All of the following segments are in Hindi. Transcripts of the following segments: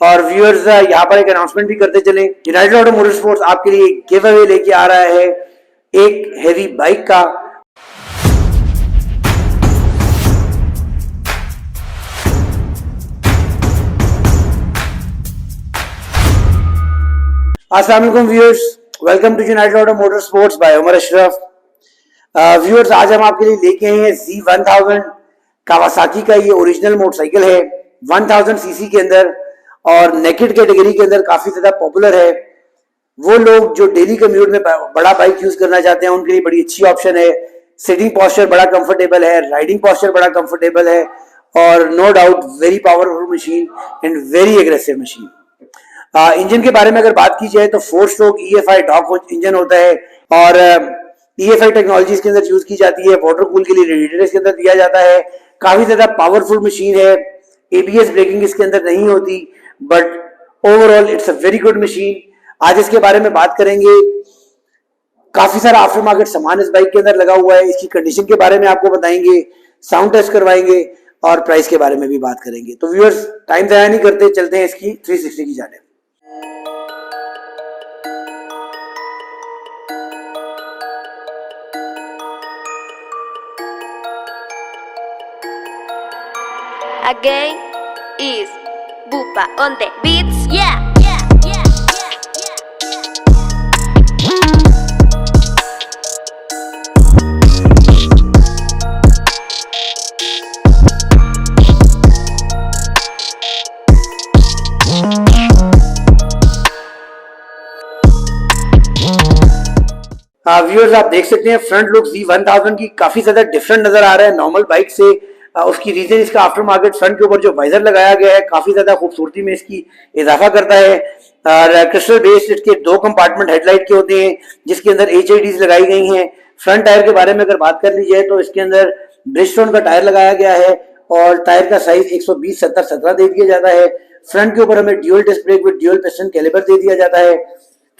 और व्यूअर्स यहाँ पर एक अनाउंसमेंट भी करते चलें, यूनाइटेड ऑटो मोटरस्पोर्ट्स आपके लिए गिव अवे लेके आ रहा है एक हेवी बाइक का। अस्सलाम वालेकुम viewers, welcome to United Auto Motorsports by Umar Ashraf. Viewers आज हम आपके लिए लेके आए हैं Z1000 कावासाकी का। ये ओरिजिनल मोटरसाइकिल है 1000 सीसी के अंदर और नेकेड कैटेगरी के अंदर काफी ज्यादा पॉपुलर है। वो लोग जो डेली कम्यूट में बड़ा बाइक यूज करना चाहते हैं उनके लिए बड़ी अच्छी ऑप्शन है। सिटिंग पोस्चर बड़ा कंफर्टेबल है, राइडिंग पोस्चर बड़ा कंफर्टेबल है और no doubt very powerful machine and very aggressive machine. Engine के बारे में अगर बात की जाए तो 4 स्ट्रोक EFI डॉग इंजन होता है और EFI टेक्नोलॉजी के अंदर यूज की जाती है। वाटर कूल के लिए रेडिएटर इसके अंदर दिया जाता है। काफी ज्यादा पावरफुल मशीन है। ABS ब्रेकिंग इसके अंदर नहीं होती but overall it's a very good machine. आज इसके बारे में बात करेंगे। काफी सारा आफ्टर मार्केट सामान इस बाइक के अंदर लगा हुआ है। इसकी कंडीशन के बारे में आपको बताएंगे, साउंड टेस्ट करवाएंगे और प्राइस के बारे में भी बात करेंगे। तो व्यूअर्स टाइम ज़ाया नहीं करते, चलते हैं इसकी 360 की जानिब। Again is Bupa on the beats, yeah. Viewers आप देख सकते हैं फ्रंट लुक Z1000 की काफी ज्यादा डिफरेंट नजर आ रहा है नॉर्मल बाइक से। उसकी रीजन इसका आफ्टर मार्केट फ्रंट के ऊपर जो वाइजर लगाया गया है काफी ज्यादा खूबसूरती में इसकी इजाफा करता है। क्रिस्टल बेस्ड इसके 2 कंपार्टमेंट हेडलाइट के होते हैं जिसके अंदर HIDs लगाई गई हैं। फ्रंट टायर के बारे में अगर बात कर ली जाए तो इसके अंदर ब्रिजस्टोन का टायर लगाया गया है और टायर का साइज 120/70/17 दे दिया जाता है। फ्रंट के ऊपर हमें dual disc brake with dual piston caliper दे दिया जाता है।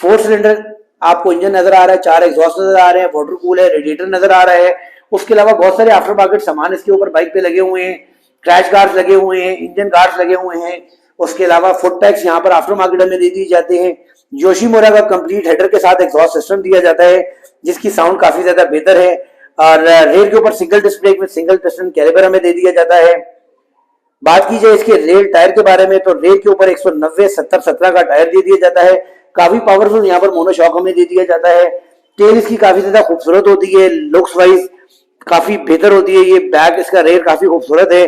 4 सिलेंडर आपको इंजन नजर आ रहा है, 4 एग्जॉस्ट नजर आ रहे हैं, वाटर कूल है, रेडिएटर नजर आ रहा है। उसके अलावा बहुत सारे आफ्टर मार्केट सामान इसके ऊपर बाइक पे लगे हुए हैं। क्रैश गार्ड्स लगे हुए हैं, इंजन गार्ड्स लगे हुए हैं। उसके अलावा फुट पैक्स यहाँ पर आफ्टर मार्केट में दे दिए जाते हैं। योशीमुरा का कंप्लीट हेडर के साथ एग्जॉस्ट सिस्टम दिया जाता है जिसकी साउंड काफी ज्यादा बेहतर है। और रेल के ऊपर सिंगल डिस्क ब्रेक में सिंगल पिस्टन कैलिपर हमें दे दिया जाता है। बात की जाए इसके रेल टायर के बारे में तो रेल के ऊपर 190/70/17 का टायर दे दिया जाता है। काफी पावरफुल यहाँ पर मोनोशॉक हमें दे दिया जाता है। टेल इसकी काफी ज्यादा खूबसूरत होती है, लुक्स वाइज काफी बेहतर होती है। ये बैक इसका रेयर काफी खूबसूरत है।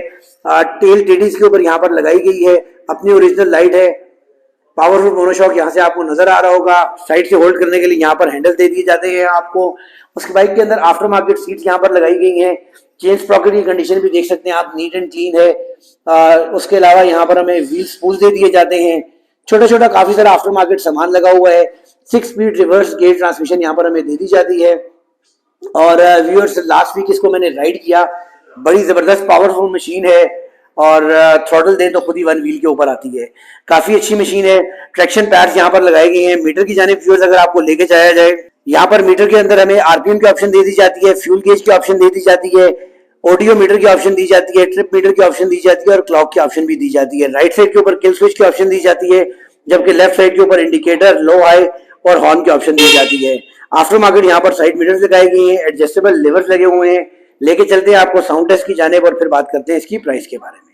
टेल टेडीज के ऊपर यहाँ पर लगाई गई है, अपनी ओरिजिनल लाइट है। पावरफुल मोनोशॉक यहाँ से आपको नजर आ रहा होगा। साइड से होल्ड करने के लिए यहाँ पर हैंडल दे दिए जाते हैं आपको। उसके बाइक के अंदर आफ्टर मार्केट सीट्स यहाँ पर लगाई गई हैं। चेन स्प्रॉकेट की कंडीशन भी देख सकते हैं आप, नीट एंड क्लीन है। उसके अलावा यहाँ पर हमें व्हील स्पूल दे दिए जाते हैं। छोटा छोटा काफी सारा आफ्टर मार्केट सामान लगा हुआ है। 6 स्पीड रिवर्स गेयर ट्रांसमिशन यहाँ पर हमें दे दी जाती है। और व्यूअर्स लास्ट वीक इसको मैंने राइड किया, बड़ी जबरदस्त पावरफुल मशीन है और थ्रॉटल दें तो खुद ही 1 व्हील के ऊपर आती है। काफी अच्छी मशीन है। ट्रैक्शन पैड्स यहाँ पर लगाए गए हैं। मीटर की जानिब व्यूअर्स अगर आपको लेके जाया जाए, यहाँ पर मीटर के अंदर हमें RPM की ऑप्शन दे दी जाती है, फ्यूल गेज की ऑप्शन दे दी जाती है, ऑडियो मीटर की ऑप्शन दी जाती है, ट्रिप मीटर की ऑप्शन दी जाती है और क्लॉक की ऑप्शन भी दी जाती है। राइट साइड के ऊपर किल स्विच की ऑप्शन दी जाती है जबकि लेफ्ट साइड के ऊपर इंडिकेटर, लो हाई और हॉर्न की ऑप्शन दी जाती है। आफ्टर मार्केट यहाँ पर साइड मिरर्स लगाए गए हैं, एडजस्टेबल लिवर्स लगे हुए हैं। लेके चलते हैं आपको साउंड टेस्ट की जानिब और फिर बात करते हैं इसकी प्राइस के बारे में।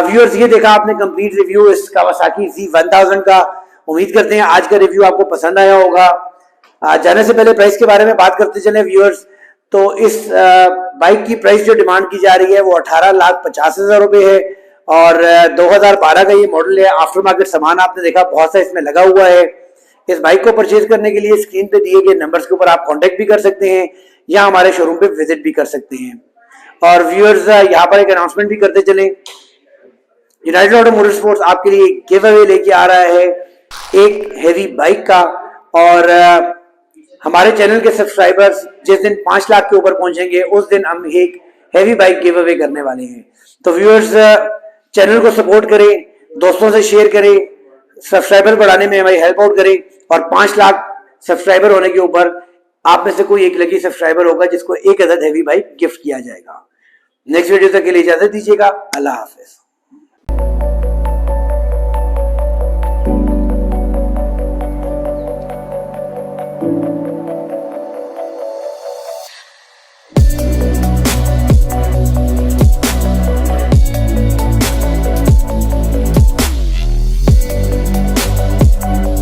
व्यूअर्स ये देखा आपने कंप्लीट रिव्यू इस कावासाकी Z1000 का। उम्मीद करते हैं आज का रिव्यू आपको पसंद आया होगा। जाने से पहले प्राइस के बारे में बात करते चले व्यूअर्स, तो इस बाइक की प्राइस जो डिमांड की जा रही है वो 18,50,000 रुपए है और 2012 का ये मॉडल है। आफ्टर मार्केट सामान आपने देखा बहुत सा इसमें लगा हुआ है। इस बाइक को परचेज करने के लिए स्क्रीन पे दिए गए नंबर्स के ऊपर आप कांटेक्ट भी कर सकते हैं या हमारे शोरूम पे विजिट भी कर सकते हैं। और व्यूअर्स यहाँ पर एक अनाउंसमेंट भी करते चलें, यूनाइटेड ऑटो मोटरस्पोर्ट्स आपके लिए गिव अवे लेके आ रहा है एक हेवी बाइक का। और हमारे चैनल के सब्सक्राइबर्स जिस दिन 5 लाख के ऊपर पहुंचेंगे उस दिन हम एक हेवी बाइक गिव अवे करने वाले हैं। तो व्यूअर्स चैनल को सपोर्ट करें, दोस्तों से शेयर करें, सब्सक्राइबर बढ़ाने में हमारी हेल्प आउट करें और 5 लाख सब्सक्राइबर होने के ऊपर आप में से कोई एक लकी सब्सक्राइबर होगा जिसको एक अदद हैवी बाइक गिफ्ट किया जाएगा। नेक्स्ट वीडियो तक के लिए इजाजत दीजिएगा। अल्लाह हाफिज।